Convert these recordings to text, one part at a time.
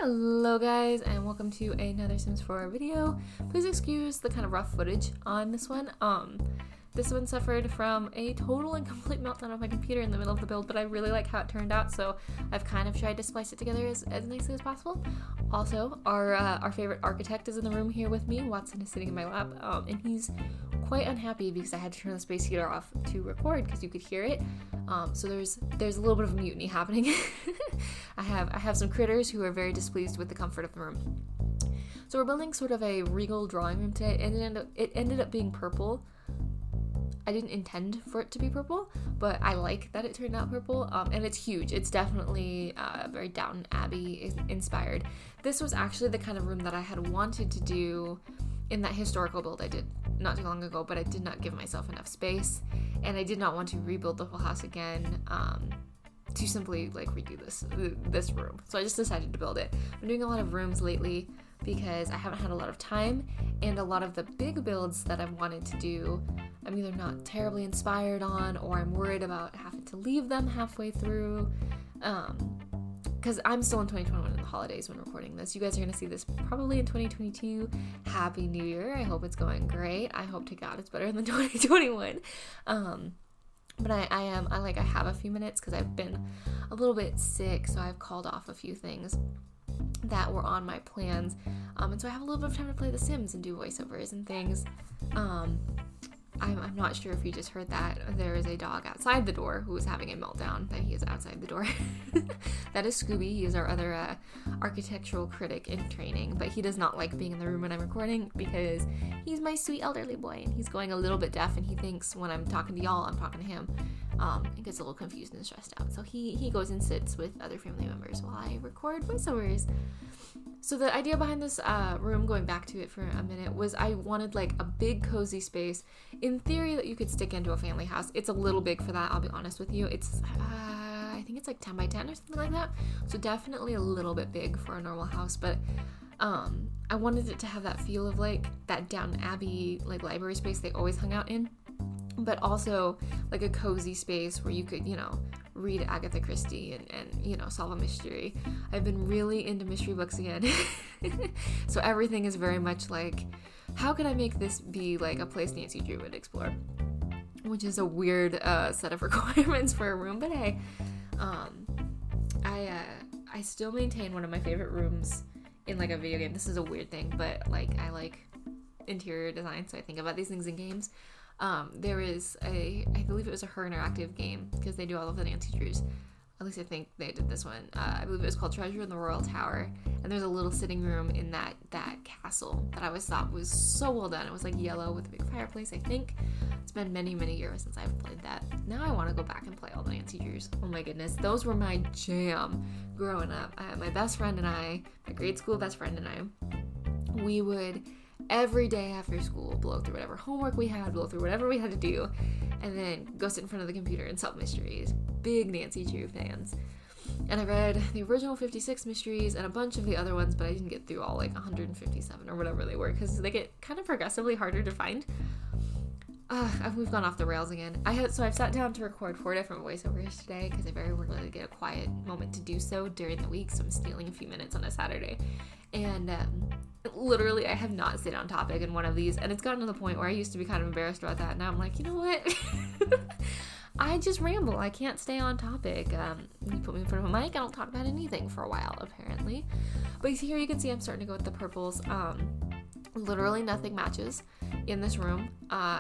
Hello guys, and welcome to another Sims 4 video. Please excuse the kind of rough footage on this one. This one suffered from a total and complete meltdown of my computer in the middle of the build, but I really like how it turned out, so I've kind of tried to splice it together as nicely as possible. Also, our favorite architect is in the room here with me. Watson is sitting in my lap, and he's quite unhappy because I had to turn the space heater off to record because you could hear it. So there's a little bit of mutiny happening. I have some critters who are very displeased with the comfort of the room. So we're building sort of a regal drawing room today, and it ended up being purple. I didn't intend for it to be purple, but I like that it turned out purple, and it's huge. It's definitely very Downton Abbey inspired. This was actually the kind of room that I had wanted to do in that historical build I did not too long ago, but I did not give myself enough space, and I did not want to rebuild the whole house again to simply like redo this room. So I just decided to build it. I'm doing a lot of rooms lately because I haven't had a lot of time, and a lot of the big builds that I've wanted to do, I'm either not terribly inspired on, or I'm worried about having to leave them halfway through, because I'm still in 2021 in the holidays when recording this. You guys are going to see this probably in 2022. Happy New Year. I hope it's going great. I hope to God it's better than 2021. But I have a few minutes because I've been a little bit sick, so I've called off a few things that were on my plans, and so I have a little bit of time to play The Sims and do voiceovers and things. I'm not sure if you just heard that. There is a dog outside the door who is having a meltdown that he is outside the door. That is Scooby. He is our other architectural critic in training, but he does not like being in the room when I'm recording because he's my sweet elderly boy, and he's going a little bit deaf, and he thinks when I'm talking to y'all, I'm talking to him. He gets a little confused and stressed out, so he goes and sits with other family members while I record voiceovers. So the idea behind this room, going back to it for a minute, was I wanted like a big cozy space, in theory, that you could stick into a family house. It's a little big for that, I'll be honest with you. It's I think it's like 10 by 10 or something like that, so definitely a little bit big for a normal house, but I wanted it to have that feel of like that Downton Abbey like library space they always hung out in, but also like a cozy space where you could, read Agatha Christie and solve a mystery. I've been really into mystery books again. So everything is very much like, how can I make this be like a place Nancy Drew would explore? Which is a weird set of requirements for a room, but hey, I still maintain one of my favorite rooms in like a video game. This is a weird thing, but like I like interior design, so I think about these things in games. There is I believe it was a Her Interactive game, because they do all of the Nancy Drews. At least I think they did this one. I believe it was called Treasure in the Royal Tower, and there's a little sitting room in that castle that I always thought was so well done. It was like yellow with a big fireplace, I think. It's been many, many years since I've played that. Now I want to go back and play all the Nancy Drews. Oh my goodness, those were my jam growing up. My best friend and I, my grade school best friend and I, we would every day after school blow through whatever homework we had, blow through whatever we had to do, and then go sit in front of the computer and solve mysteries. Big Nancy Drew fans. And I read the original 56 mysteries and a bunch of the other ones, but I didn't get through all like 157 or whatever they were, because they get kind of progressively harder to find. We've gone off the rails again. I've sat down to record 4 different voiceovers today because I very rarely get a quiet moment to do so during the week, so I'm stealing a few minutes on a Saturday. And literally I have not stayed on topic in one of these, and it's gotten to the point where I used to be kind of embarrassed about that. Now I'm like, you know what? I just ramble. I can't stay on topic. You put me in front of a mic, I don't talk about anything for a while, apparently. But here you can see I'm starting to go with the purples. Literally nothing matches in this room.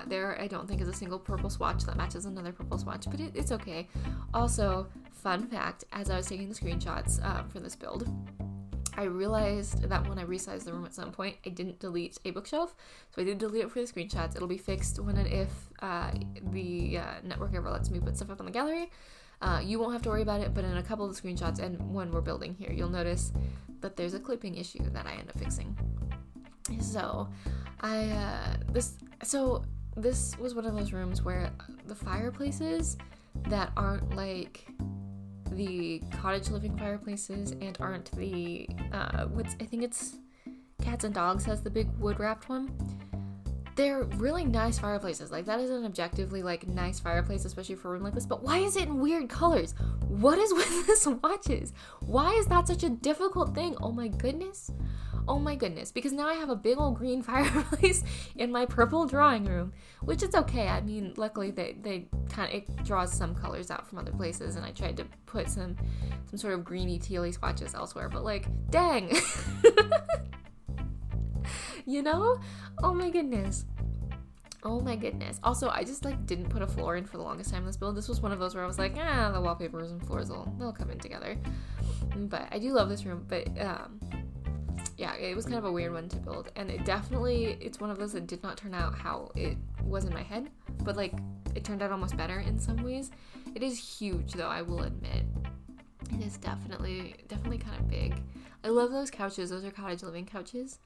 There I don't think is a single purple swatch that matches another purple swatch, but it's okay. Also, fun fact, as I was taking the screenshots for this build, I realized that when I resized the room at some point, I didn't delete a bookshelf, so I did delete it for the screenshots. It'll be fixed when and if the network ever lets me put stuff up on the gallery. You won't have to worry about it, but in a couple of the screenshots and when we're building here, you'll notice that there's a clipping issue that I end up fixing. So this was one of those rooms where the fireplaces that aren't like the cottage living fireplaces and aren't the I think it's Cats and Dogs has the big wood wrapped one. they're really nice fireplaces. Like, that is an objectively, like, nice fireplace, especially for a room like this. But why is it in weird colors? What is with this watches? Why is that such a difficult thing? Oh my goodness. Oh my goodness. Because now I have a big old green fireplace in my purple drawing room, which is okay. I mean, luckily they kind of, it draws some colors out from other places, and I tried to put some sort of greeny tealy swatches elsewhere, but like, dang. You know? Oh my goodness. Oh my goodness. Also, I just like didn't put a floor in for the longest time in this build. This was one of those where I was like, the wallpapers and floors they'll come in together. But I do love this room. But yeah, it was kind of a weird one to build, and it's one of those that did not turn out how it was in my head, but like it turned out almost better in some ways. It is huge though, I will admit. It is definitely kind of big. I love those couches. Those are cottage living couches.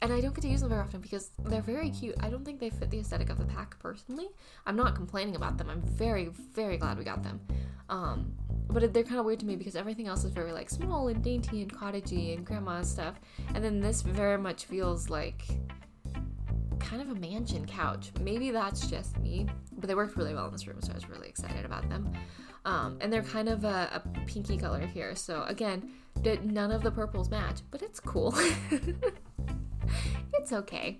And I don't get to use them very often because they're very cute. I don't think they fit the aesthetic of the pack personally. I'm not complaining about them. I'm very, very glad we got them. But they're kind of weird to me because everything else is very like small and dainty and cottagey and grandma stuff. And then this very much feels like kind of a mansion couch. Maybe that's just me, but they worked really well in this room, so I was really excited about them. And they're kind of a pinky color here. So again, none of the purples match, but it's cool. It's okay.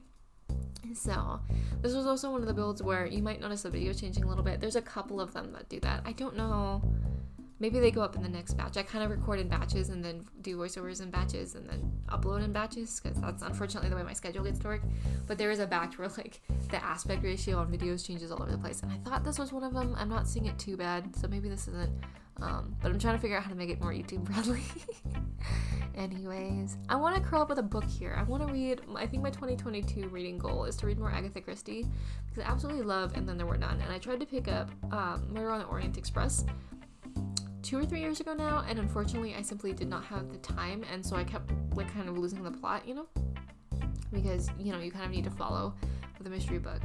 So this was also one of the builds where you might notice the video changing a little bit. There's a couple of them that do that. I don't know. Maybe they go up in the next batch. I kind of record in batches and then do voiceovers in batches and then upload in batches because that's unfortunately the way my schedule gets to work. But there is a batch where like the aspect ratio on videos changes all over the place, and I thought this was one of them. I'm not seeing it too bad, so maybe this isn't. But I'm trying to figure out how to make it more YouTube friendly. Anyways, I want to curl up with a book here. I want to read, I think my 2022 reading goal is to read more Agatha Christie because I absolutely love And Then There Were None. And I tried to pick up Murder on the Orient Express 2 or 3 years ago now, and unfortunately I simply did not have the time, and so I kept like kind of losing the plot, you know, because you kind of need to follow with a mystery book.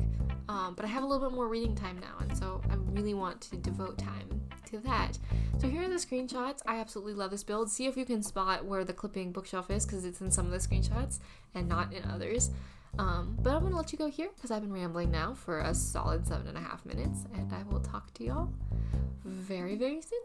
But I have a little bit more reading time now, and so I really want to devote time to that. So here are the screenshots. I absolutely love this build. See if you can spot where the clipping bookshelf is, because it's in some of the screenshots and not in others. But I'm going to let you go here because I've been rambling now for a solid 7.5 minutes, and I will talk to y'all very, very soon.